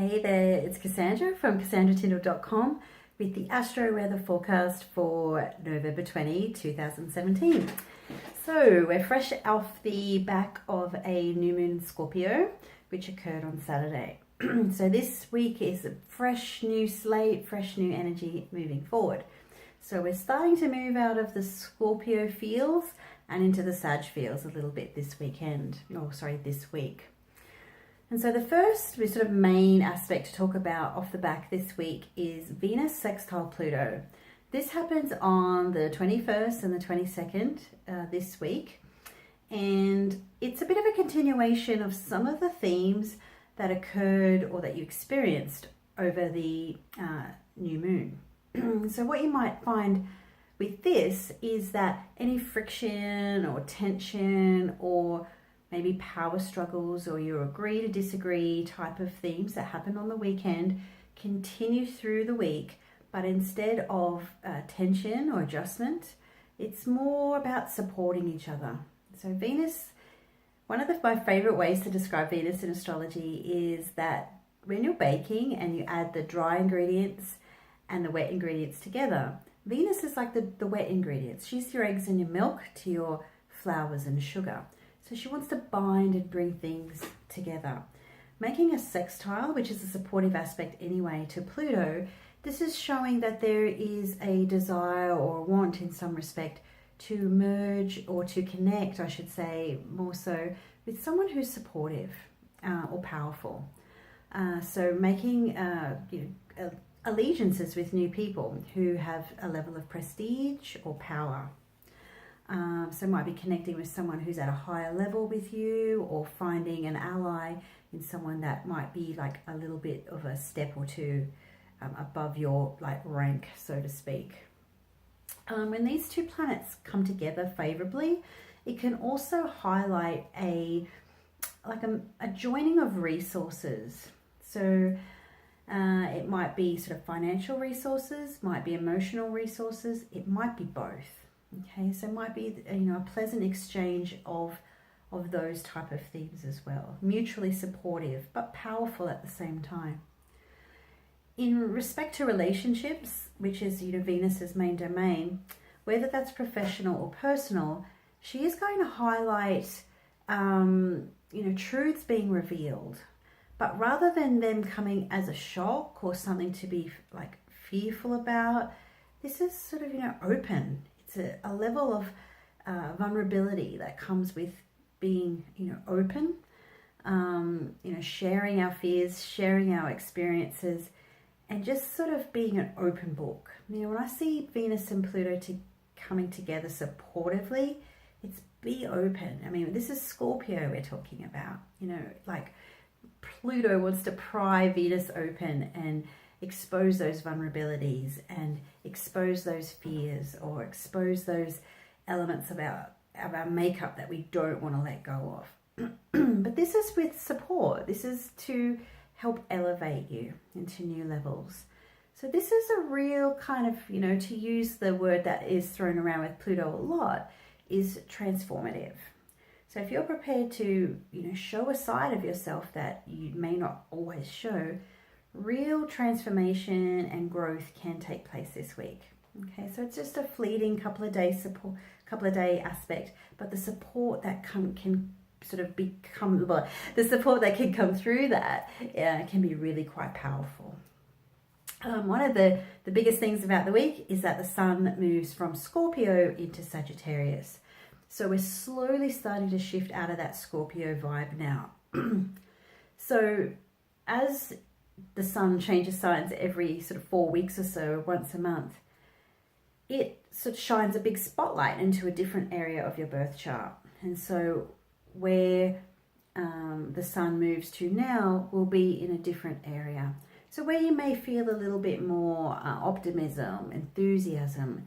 Hey there, it's Cassandra from CassandraTindall.com with the Astro weather forecast for November 2017. So we're fresh off the back of a new moon in Scorpio, which occurred on Saturday. So this week is a fresh new slate, fresh new energy moving forward. So we're starting to move out of the Scorpio fields and into the Sag fields a little bit this week. And so the first sort of main aspect to talk about off the back this week is Venus sextile Pluto. This happens on the 21st and the 22nd this week. And it's a bit of a continuation of some of the themes that occurred or that you experienced over the new moon. So what you might find with this is that any friction or tension or maybe power struggles or you agree to disagree type of themes that happen on the weekend continue through the week, but instead of tension or adjustment, it's more about supporting each other. So Venus, one of my favorite ways to describe Venus in astrology is that when you're baking and you add the dry ingredients and the wet ingredients together, Venus is like the wet ingredients. She's your eggs and your milk to your flowers and sugar. So she wants to bind and bring things together. Making a sextile, which is a supportive aspect anyway, to Pluto, this is showing that there is a desire or a want in some respect to merge or to connect, I should say, more so with someone who's supportive or powerful. So making allegiances with new people who have a level of prestige or power. So might be connecting with someone who's at a higher level with you, or finding an ally in someone that might be like a little bit of a step or two above your like rank, so to speak. When these two planets come together favorably, it can also highlight a joining of resources. So it might be sort of financial resources, might be emotional resources, it might be both. Okay, so it might be a pleasant exchange of those type of themes as well. Mutually supportive, but powerful at the same time. In respect to relationships, which is Venus's main domain, whether that's professional or personal, she is going to highlight truths being revealed. But rather than them coming as a shock or something to be like fearful about, this is sort of open. It's a level of vulnerability that comes with being, open, sharing our fears, sharing our experiences, and just sort of being an open book. When I see Venus and Pluto coming together supportively, it's be open. This is Scorpio we're talking about. Like Pluto wants to pry Venus open and expose those vulnerabilities and expose those fears or expose those elements of our makeup that we don't want to let go of. But this is with support. This is to help elevate you into new levels. So this is a real kind of, to use the word that is thrown around with Pluto a lot, is transformative. So if you're prepared to, show a side of yourself that you may not always show, real transformation and growth can take place this week. Okay, so it's just a fleeting couple of day aspect, but the support that can come through that can be really quite powerful. One of the biggest things about the week is that the sun moves from Scorpio into Sagittarius. So we're slowly starting to shift out of that Scorpio vibe now. So as the sun changes signs every sort of 4 weeks or so, once a month, it sort of shines a big spotlight into a different area of your birth chart. And so where the sun moves to now will be in a different area. So where you may feel a little bit more optimism, enthusiasm,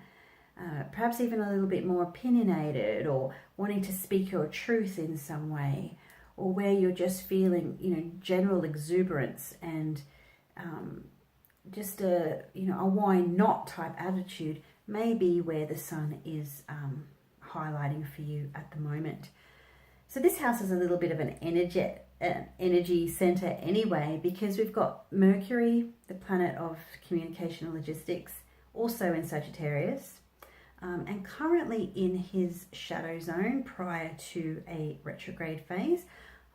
perhaps even a little bit more opinionated or wanting to speak your truth in some way, or where you're just feeling, general exuberance and just a why not type attitude may be where the sun is highlighting for you at the moment. So this house is a little bit of an an energy center anyway, because we've got Mercury, the planet of communication and logistics, also in Sagittarius, and currently in his shadow zone prior to a retrograde phase.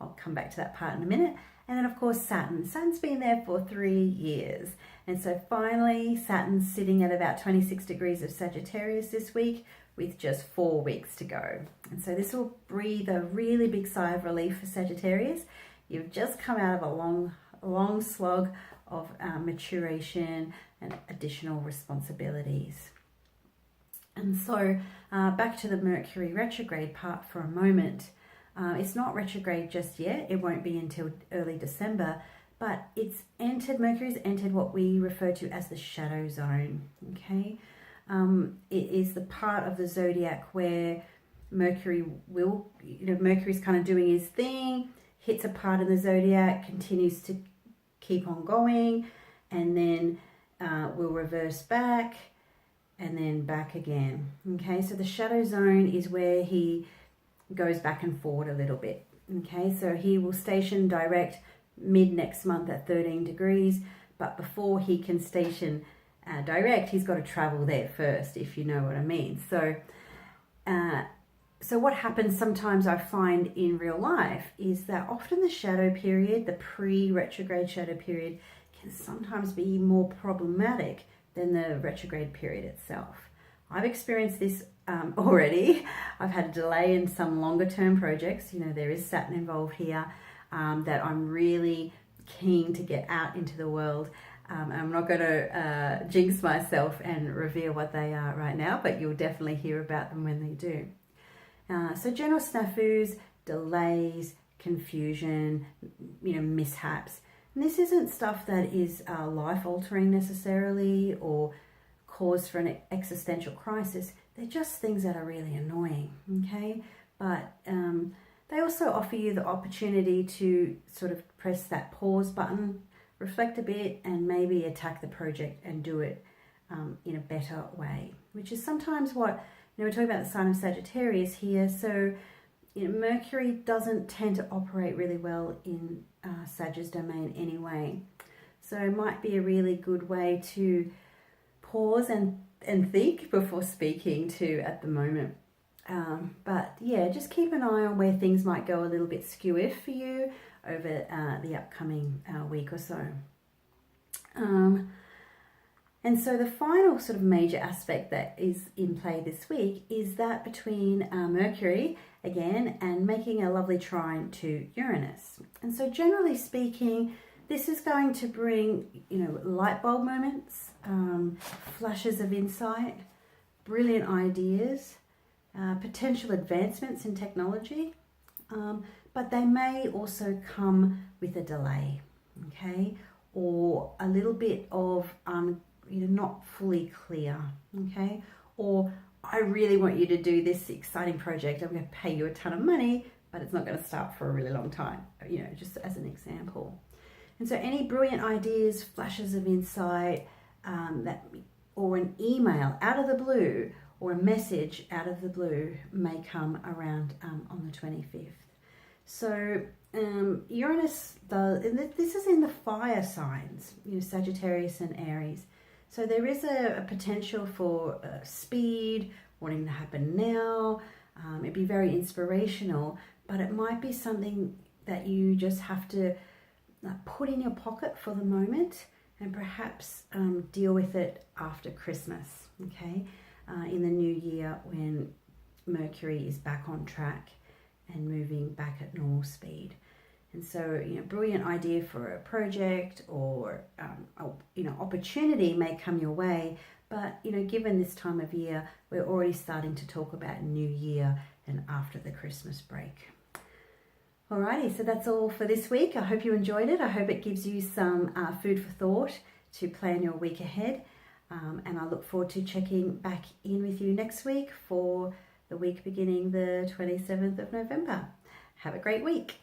I'll come back to that part in a minute. And then, of course, Saturn. Saturn's been there for 3 years. And so finally, Saturn's sitting at about 26 degrees of Sagittarius this week with just 4 weeks to go. And so this will breathe a really big sigh of relief for Sagittarius. You've just come out of a long slog of maturation and additional responsibilities. And so back to the Mercury retrograde part for a moment. It's not retrograde just yet. It won't be until early December, but Mercury's entered what we refer to as the shadow zone, okay? It is the part of the zodiac where Mercury's kind of doing his thing, hits a part of the zodiac, continues to keep on going, and then will reverse back, and then back again, okay? So the shadow zone is where he goes back and forward a little bit, okay? So he will station direct mid next month at 13 degrees, but before he can station direct, he's got to travel there first, if you know what I mean. So what happens sometimes, I find in real life, is that often the shadow period, the pre-retrograde shadow period, can sometimes be more problematic than the retrograde period itself. I've experienced this already. I've had a delay in some longer term projects. You know, there is Saturn involved here that I'm really keen to get out into the world. I'm not going to jinx myself and reveal what they are right now, but you'll definitely hear about them when they do. So general snafus, delays, confusion, mishaps. And this isn't stuff that is life-altering necessarily or cause for an existential crisis. They're just things that are really annoying, okay? But they also offer you the opportunity to sort of press that pause button, reflect a bit, and maybe attack the project and do it in a better way, which is sometimes what, we're talking about the sign of Sagittarius here. So Mercury doesn't tend to operate really well in Sag's domain anyway. So it might be a really good way to pause and think before speaking to at the moment. But yeah, just keep an eye on where things might go a little bit skewish for you over the upcoming week or so. And so the final sort of major aspect that is in play this week is that between Mercury, again, and making a lovely trine to Uranus. And so generally speaking, this is going to bring, light bulb moments, flashes of insight, brilliant ideas, potential advancements in technology, but they may also come with a delay, okay, or a little bit of not fully clear, okay, or I really want you to do this exciting project. I'm going to pay you a ton of money, but it's not going to start for a really long time, just as an example. And so any brilliant ideas, flashes of insight, or an email out of the blue or a message out of the blue may come around on the 25th. So Uranus this is in the fire signs, Sagittarius and Aries. So there is a potential for speed, wanting to happen now. It'd be very inspirational, but it might be something that you just have to put in your pocket for the moment and perhaps deal with it after Christmas, okay? In the new year when Mercury is back on track and moving back at normal speed. And so, brilliant idea for a project or, opportunity may come your way. But, given this time of year, we're already starting to talk about New Year and after the Christmas break. Alrighty, so that's all for this week. I hope you enjoyed it. I hope it gives you some food for thought to plan your week ahead. And I look forward to checking back in with you next week for the week beginning the 27th of November. Have a great week.